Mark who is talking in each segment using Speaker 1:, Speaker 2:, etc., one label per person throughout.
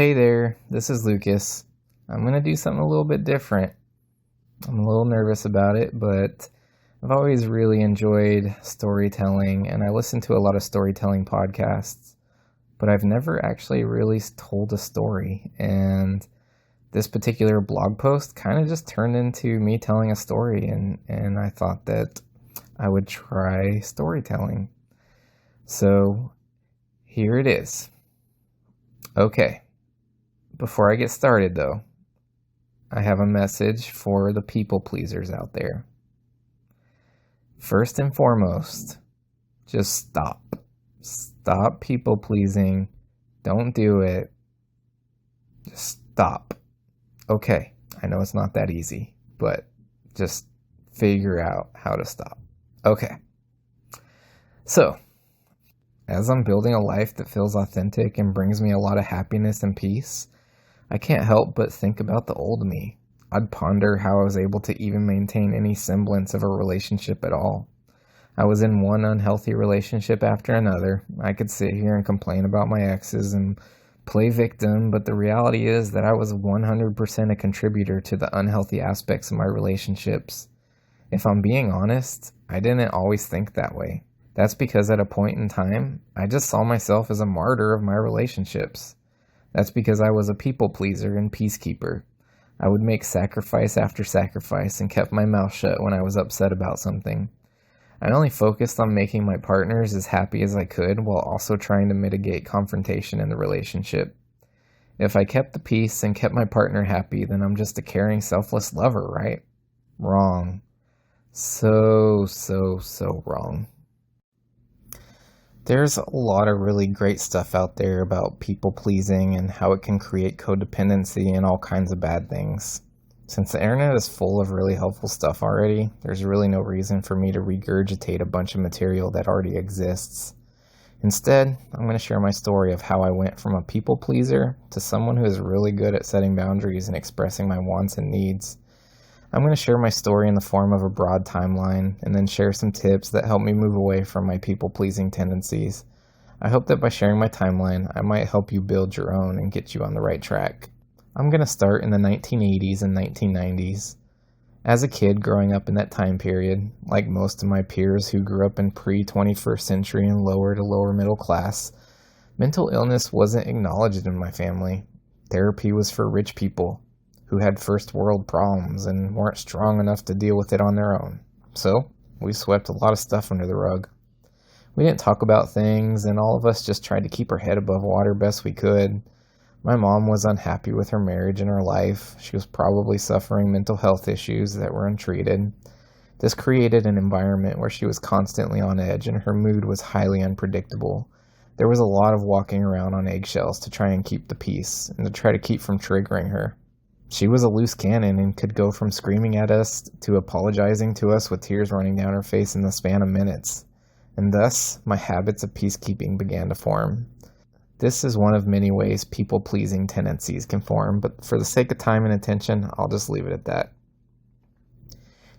Speaker 1: Hey there, this is Lucas. I'm going to do something a little bit different. I'm a little nervous about it, but I've always really enjoyed storytelling, and I listen to a lot of storytelling podcasts, but I've never actually really told a story. And this particular blog post kind of just turned into me telling a story, and I thought that I would try storytelling. So here it is. Okay. Before I get started, though, I have a message for the people pleasers out there. First and foremost, just stop. Stop people pleasing. Don't do it. Just stop. Okay, I know it's not that easy, but just figure out how to stop. Okay. So, as I'm building a life that feels authentic and brings me a lot of happiness and peace, I can't help but think about the old me. I'd ponder how I was able to even maintain any semblance of a relationship at all. I was in one unhealthy relationship after another. I could sit here and complain about my exes and play victim, but the reality is that I was 100% a contributor to the unhealthy aspects of my relationships. If I'm being honest, I didn't always think that way. That's because at a point in time, I just saw myself as a martyr of my relationships. That's because I was a people pleaser and peacekeeper. I would make sacrifice after sacrifice and kept my mouth shut when I was upset about something. I only focused on making my partners as happy as I could while also trying to mitigate confrontation in the relationship. If I kept the peace and kept my partner happy, then I'm just a caring, selfless lover, right? Wrong. So wrong. There's a lot of really great stuff out there about people pleasing and how it can create codependency and all kinds of bad things. Since the internet is full of really helpful stuff already, there's really no reason for me to regurgitate a bunch of material that already exists. Instead, I'm going to share my story of how I went from a people pleaser to someone who is really good at setting boundaries and expressing my wants and needs. I'm going to share my story in the form of a broad timeline and then share some tips that help me move away from my people-pleasing tendencies. I hope that by sharing my timeline, I might help you build your own and get you on the right track. I'm going to start in the 1980s and 1990s. As a kid growing up in that time period, like most of my peers who grew up in pre-21st century and lower to lower middle class, mental illness wasn't acknowledged in my family. Therapy was for rich people who had first world problems and weren't strong enough to deal with it on their own. So, we swept a lot of stuff under the rug. We didn't talk about things, and all of us just tried to keep our head above water best we could. My mom was unhappy with her marriage and her life. She was probably suffering mental health issues that were untreated. This created an environment where she was constantly on edge and her mood was highly unpredictable. There was a lot of walking around on eggshells to try and keep the peace and to try to keep from triggering her. She was a loose cannon and could go from screaming at us to apologizing to us with tears running down her face in the span of minutes. And thus, my habits of peacekeeping began to form. This is one of many ways people-pleasing tendencies can form, but for the sake of time and attention, I'll just leave it at that.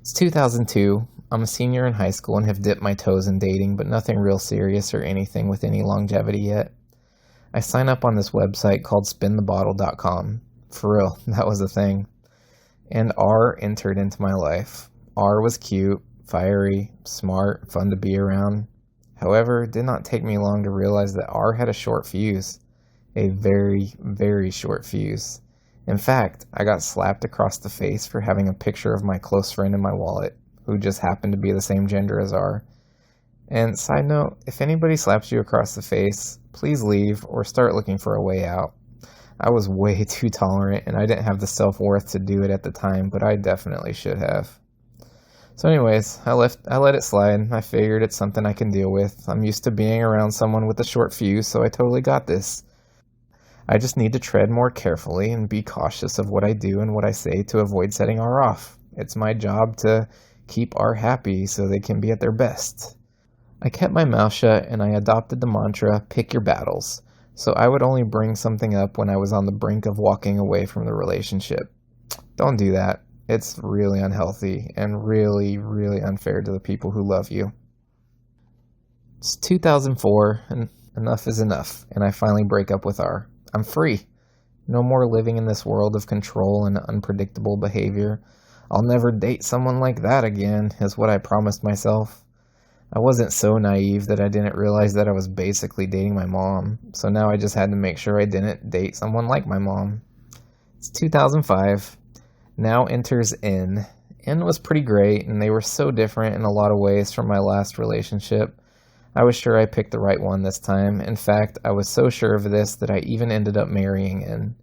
Speaker 1: It's 2002. I'm a senior in high school and have dipped my toes in dating, but nothing real serious or anything with any longevity yet. I sign up on this website called spinthebottle.com. For real, that was a thing. And R entered into my life. R was cute, fiery, smart, fun to be around. However, it did not take me long to realize that R had a short fuse. A very, very short fuse. In fact, I got slapped across the face for having a picture of my close friend in my wallet, who just happened to be the same gender as R. And side note, if anybody slaps you across the face, please leave or start looking for a way out. I was way too tolerant, and I didn't have the self-worth to do it at the time, but I definitely should have. So anyways, I let it slide. I figured it's something I can deal with. I'm used to being around someone with a short fuse, so I totally got this. I just need to tread more carefully and be cautious of what I do and what I say to avoid setting R off. It's my job to keep R happy so they can be at their best. I kept my mouth shut, and I adopted the mantra, pick your battles. So I would only bring something up when I was on the brink of walking away from the relationship. Don't do that. It's really unhealthy and really, really unfair to the people who love you. It's 2004, and enough is enough, and I finally break up with R. I'm free. No more living in this world of control and unpredictable behavior. I'll never date someone like that again, is what I promised myself. I wasn't so naive that I didn't realize that I was basically dating my mom, so now I just had to make sure I didn't date someone like my mom. It's 2005. Now enters N. N was pretty great, and they were so different in a lot of ways from my last relationship. I was sure I picked the right one this time. In fact, I was so sure of this that I even ended up marrying N.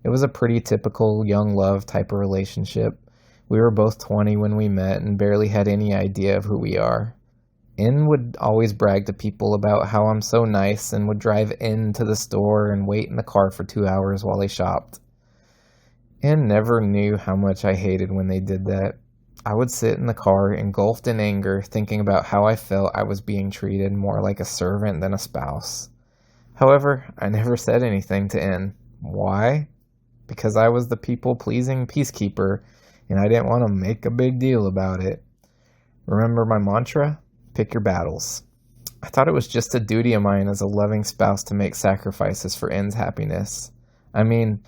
Speaker 1: It was a pretty typical young love type of relationship. We were both 20 when we met and barely had any idea of who we are. N would always brag to people about how I'm so nice and would drive N to the store and wait in the car for 2 hours while they shopped. N never knew how much I hated when they did that. I would sit in the car engulfed in anger, thinking about how I felt I was being treated more like a servant than a spouse. However, I never said anything to N. Why? Because I was the people-pleasing peacekeeper, and I didn't want to make a big deal about it. Remember my mantra? Pick your battles. I thought it was just a duty of mine as a loving spouse to make sacrifices for N's happiness. I mean,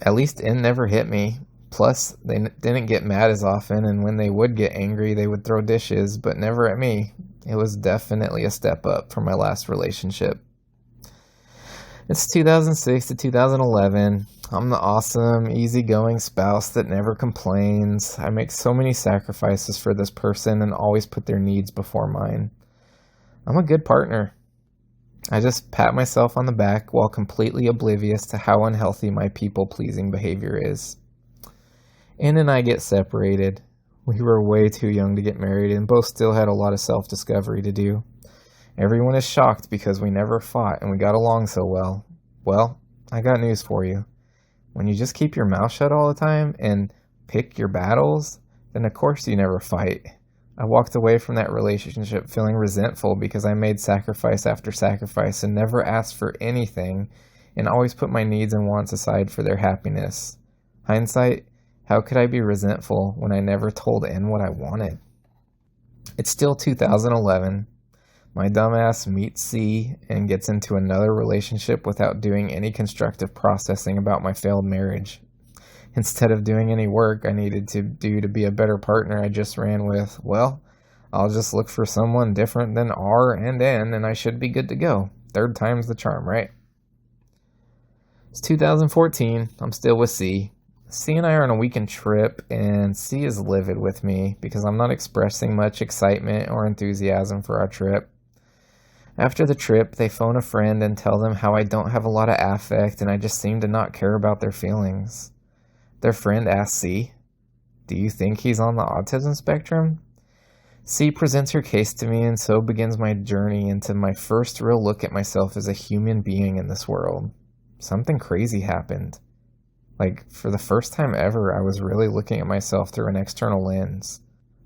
Speaker 1: at least N never hit me. Plus, they didn't get mad as often, and when they would get angry, they would throw dishes, but never at me. It was definitely a step up from my last relationship. It's 2006 to 2011. I'm the awesome, easygoing spouse that never complains. I make so many sacrifices for this person and always put their needs before mine. I'm a good partner. I just pat myself on the back while completely oblivious to how unhealthy my people-pleasing behavior is. Ann and I get separated. We were way too young to get married and both still had a lot of self-discovery to do. Everyone is shocked because we never fought and we got along so well. Well, I got news for you. When you just keep your mouth shut all the time and pick your battles, then of course you never fight. I walked away from that relationship feeling resentful because I made sacrifice after sacrifice and never asked for anything and always put my needs and wants aside for their happiness. Hindsight, how could I be resentful when I never told N what I wanted? It's still 2011. My dumbass meets C and gets into another relationship without doing any constructive processing about my failed marriage. Instead of doing any work I needed to do to be a better partner, I just ran with, well, I'll just look for someone different than R and N and I should be good to go. Third time's the charm, right? It's 2014. I'm still with C. C and I are on a weekend trip, and C is livid with me because I'm not expressing much excitement or enthusiasm for our trip. After the trip, they phone a friend and tell them how I don't have a lot of affect and I just seem to not care about their feelings. Their friend asks C, "Do you think he's on the autism spectrum?" C presents her case to me, and so begins my journey into my first real look at myself as a human being in this world. Something crazy happened. For the first time ever, I was really looking at myself through an external lens.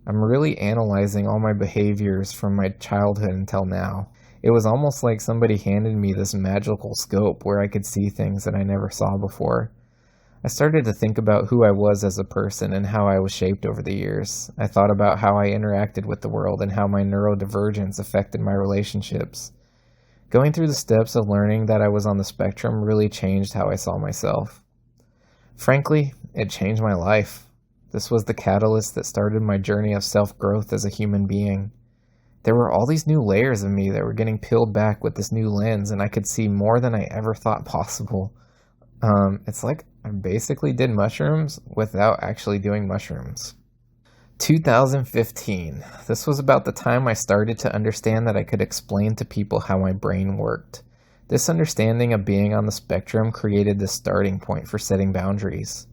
Speaker 1: I'm really analyzing all my behaviors from my childhood until now. It was almost like somebody handed me this magical scope where I could see things that I never saw before. I started to think about who I was as a person and how I was shaped over the years. I thought about how I interacted with the world and how my neurodivergence affected my relationships. Going through the steps of learning that I was on the spectrum really changed how I saw myself. Frankly, it changed my life. This was the catalyst that started my journey of self-growth as a human being. There were all these new layers of me that were getting peeled back with this new lens, and I could see more than I ever thought possible. It's like I basically did mushrooms without actually doing mushrooms. 2015. This was about the time I started to understand that I could explain to people how my brain worked. This understanding of being on the spectrum created the starting point for setting boundaries.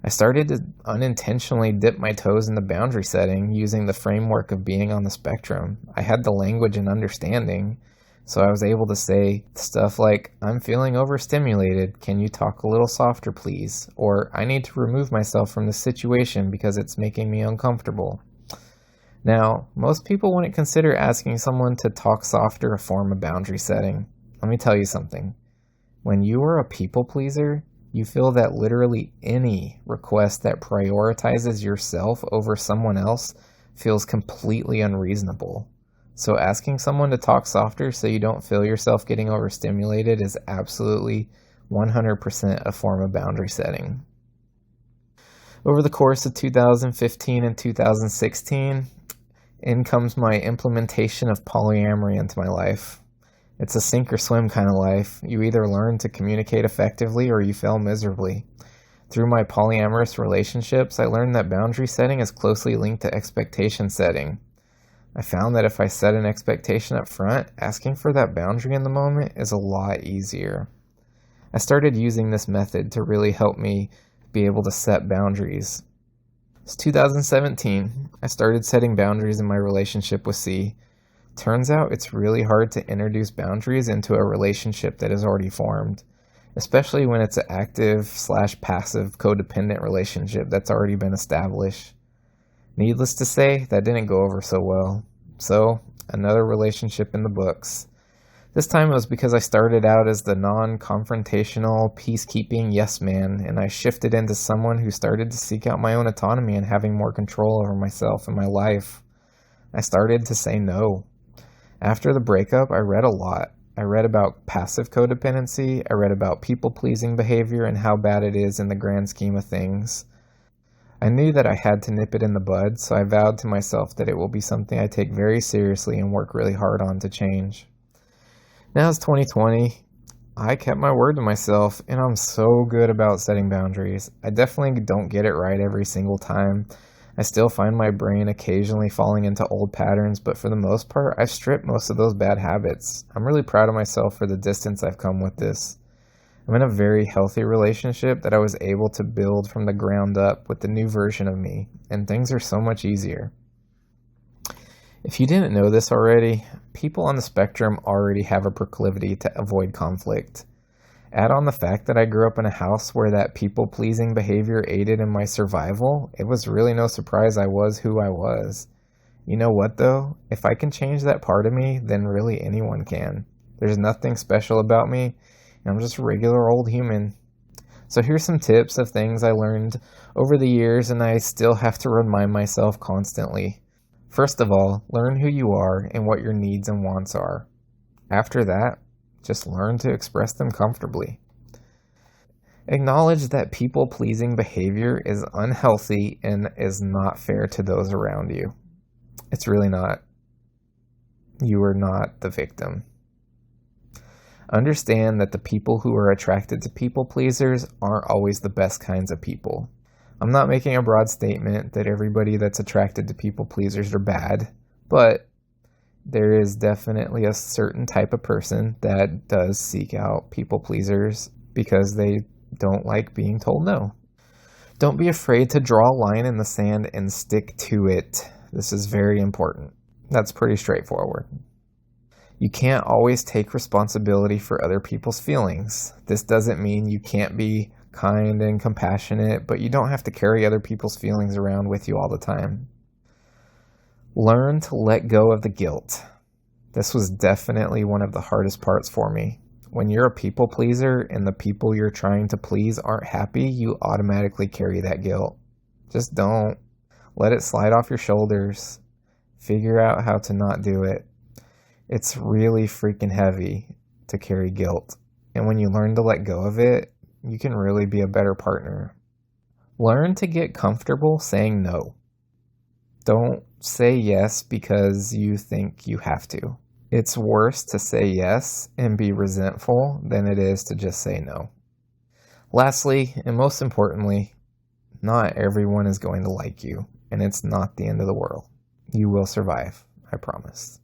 Speaker 1: I started to unintentionally dip my toes in the boundary setting using the framework of being on the spectrum. I had the language and understanding, so I was able to say stuff like, "I'm feeling overstimulated. Can you talk a little softer, please?" Or, "I need to remove myself from this situation because it's making me uncomfortable." Now, most people wouldn't consider asking someone to talk softer a form of boundary setting. Let me tell you something. When you are a people pleaser, you feel that literally any request that prioritizes yourself over someone else feels completely unreasonable. So asking someone to talk softer so you don't feel yourself getting overstimulated is absolutely 100% a form of boundary setting. Over the course of 2015 and 2016, in comes my implementation of polyamory into my life. It's a sink or swim kind of life. You either learn to communicate effectively or you fail miserably. Through my polyamorous relationships, I learned that boundary setting is closely linked to expectation setting. I found that if I set an expectation up front, asking for that boundary in the moment is a lot easier. I started using this method to really help me be able to set boundaries. It's 2017. I started setting boundaries in my relationship with C. Turns out it's really hard to introduce boundaries into a relationship that is already formed, especially when it's an active/passive codependent relationship that's already been established. Needless to say, that didn't go over so well. So, another relationship in the books. This time it was because I started out as the non-confrontational, peacekeeping yes man, and I shifted into someone who started to seek out my own autonomy and having more control over myself and my life. I started to say no. After the breakup, I read a lot. I read about passive codependency, I read about people-pleasing behavior and how bad it is in the grand scheme of things. I knew that I had to nip it in the bud, so I vowed to myself that it will be something I take very seriously and work really hard on to change. Now it's 2020. I kept my word to myself, and I'm so good about setting boundaries. I definitely don't get it right every single time. I still find my brain occasionally falling into old patterns, but for the most part, I've stripped most of those bad habits. I'm really proud of myself for the distance I've come with this. I'm in a very healthy relationship that I was able to build from the ground up with the new version of me, and things are so much easier. If you didn't know this already, people on the spectrum already have a proclivity to avoid conflict. Add on the fact that I grew up in a house where that people-pleasing behavior aided in my survival, it was really no surprise I was who I was. You know what though? If I can change that part of me, then really anyone can. There's nothing special about me, and I'm just a regular old human. So here's some tips of things I learned over the years and I still have to remind myself constantly. First of all, learn who you are and what your needs and wants are. After that, just learn to express them comfortably. Acknowledge that people-pleasing behavior is unhealthy and is not fair to those around you. It's really not. You are not the victim. Understand that the people who are attracted to people-pleasers aren't always the best kinds of people. I'm not making a broad statement that everybody that's attracted to people-pleasers are bad, but there is definitely a certain type of person that does seek out people-pleasers because they don't like being told no. Don't be afraid to draw a line in the sand and stick to it. This is very important. That's pretty straightforward. You can't always take responsibility for other people's feelings. This doesn't mean you can't be kind and compassionate, but you don't have to carry other people's feelings around with you all the time. Learn to let go of the guilt. This was definitely one of the hardest parts for me. When you're a people pleaser and the people you're trying to please aren't happy, you automatically carry that guilt. Just don't. Let it slide off your shoulders. Figure out how to not do it. It's really freaking heavy to carry guilt. And when you learn to let go of it, you can really be a better partner. Learn to get comfortable saying no. Don't say yes because you think you have to. It's worse to say yes and be resentful than it is to just say no. Lastly, and most importantly, not everyone is going to like you, and it's not the end of the world. You will survive, I promise.